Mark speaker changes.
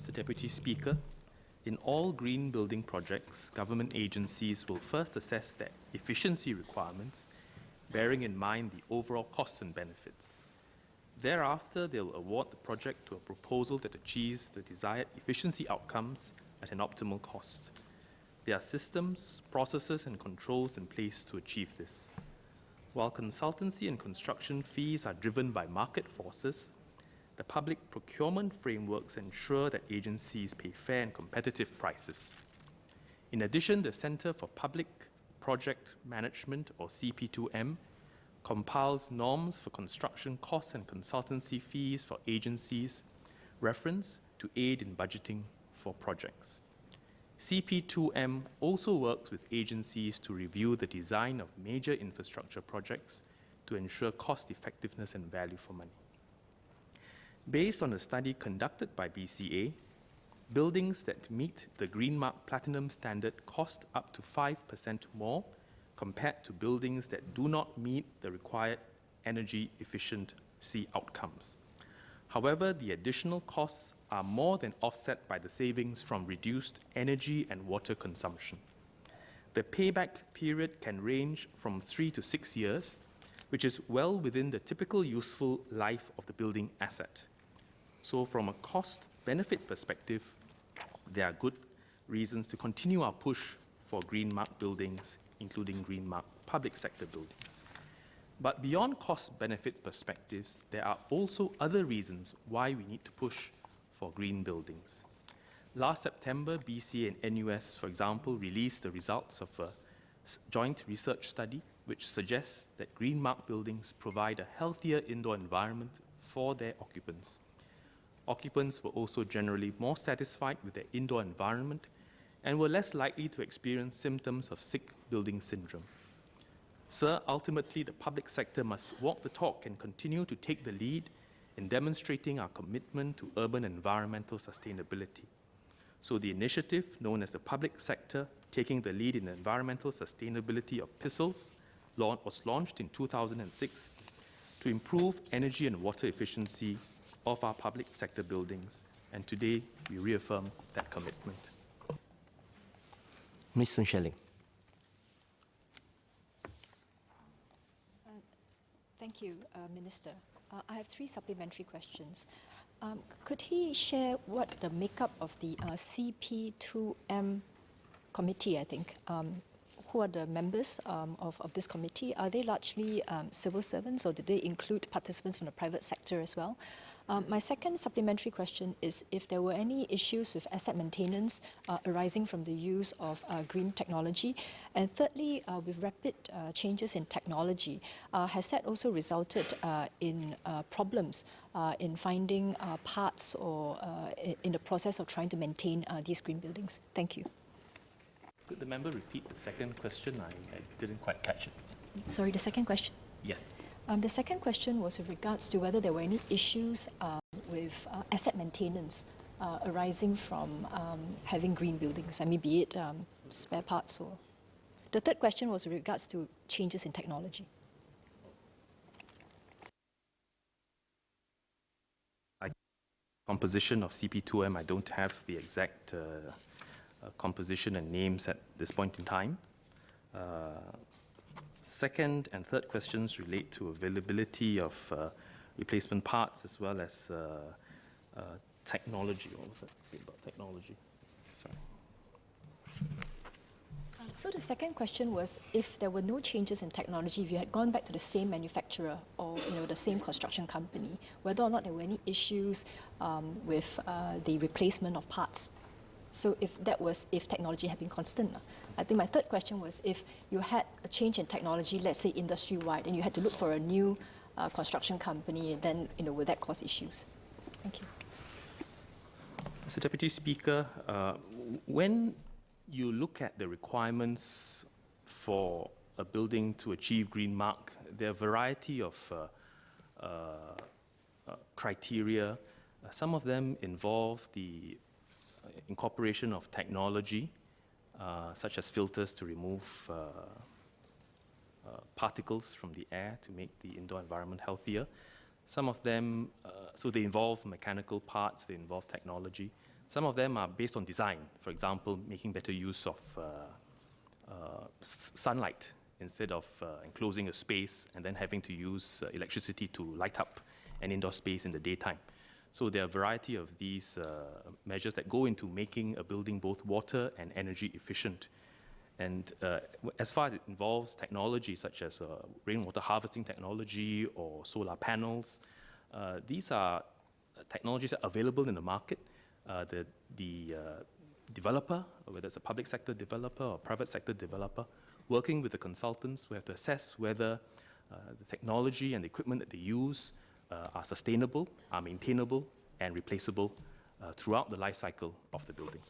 Speaker 1: Mr. Deputy Speaker, in all green building projects, government agencies will first assess their efficiency requirements, bearing in mind the overall costs and benefits. Thereafter, they'll award the project to a proposal that achieves the desired efficiency outcomes at an optimal cost. There are systems, processes, and controls in place to achieve this. While consultancy and construction fees are driven by market forces, the public procurement frameworks ensure that agencies pay fair and competitive prices. In addition, the Centre for Public Project Management, or CP2M, compiles norms for construction costs and consultancy fees for agencies, reference to aid in budgeting for projects. CP2M also works with agencies to review the design of major infrastructure projects to ensure cost effectiveness and value for money. Based on a study conducted by BCA, buildings that meet the Green Mark Platinum standard cost up to 5% more compared to buildings that do not meet the required energy efficiency outcomes. However, the additional costs are more than offset by the savings from reduced energy and water consumption. The payback period can range from 3 to 6 years, which is well within the typical useful life of the building asset. So from a cost-benefit perspective, there are good reasons to continue our push for green mark buildings, including green mark public sector buildings. But beyond cost-benefit perspectives, there are also other reasons why we need to push for green buildings. Last September, BCA and NUS, for example, released the results of a joint research study which suggests that green mark buildings provide a healthier indoor environment for their occupants. Occupants were also generally more satisfied with their indoor environment and were less likely to experience symptoms of sick building syndrome. Sir, ultimately, the public sector must walk the talk and continue to take the lead in demonstrating our commitment to urban environmental sustainability. So the initiative, known as the Public Sector Taking the Lead in Environmental Sustainability of PISLs, was launched in 2006 to improve energy and water efficiency of our public sector buildings, and today we reaffirm that commitment.
Speaker 2: Ms. Sun Shelling.
Speaker 3: Thank you, Minister. I have 3 supplementary questions. Could he share what the makeup of the CP2M committee, I think, who are the members of this committee? Are they largely civil servants, or do they include participants from the private sector as well? My second supplementary question is if there were any issues with asset maintenance arising from the use of green technology. And thirdly, with rapid changes in technology, has that also resulted in problems in finding parts or in the process of trying to maintain these green buildings? Thank you.
Speaker 1: Could the member repeat the second question? I didn't quite catch it.
Speaker 3: Sorry, the second question?
Speaker 1: Yes.
Speaker 3: The second question was with regards to whether there were any issues with asset maintenance arising from having green buildings, I mean, be it spare parts or... The third question was with regards to changes in technology.
Speaker 1: Composition of CP2M, I don't have the exact composition and names at this point in time. Second and third questions relate to availability of replacement parts as well as technology. What was that about technology? Sorry.
Speaker 3: So the second question was if there were no changes in technology, if you had gone back to the same manufacturer or the same construction company, whether or not there were any issues with the replacement of parts. So if technology had been constant. I think my third question was if you had a change in technology, let's say industry-wide, and you had to look for a new construction company, then would that cause issues? Thank you.
Speaker 1: Mr. Deputy Speaker, when you look at the requirements for a building to achieve green mark, there are a variety of criteria. Some of them involve the incorporation of technology, such as filters to remove particles from the air to make the indoor environment healthier. Some of them, so they involve mechanical parts, they involve technology. Some of them are based on design, for example, making better use of sunlight instead of enclosing a space and then having to use electricity to light up an indoor space in the daytime. So there are a variety of these measures that go into making a building both water and energy efficient. And as far as it involves technology such as rainwater harvesting technology or solar panels, these are technologies that are available in the market. The developer, whether it's a public sector developer or private sector developer, working with the consultants, we have to assess whether the technology and the equipment that they use are sustainable, are maintainable, and replaceable throughout the life cycle of the building.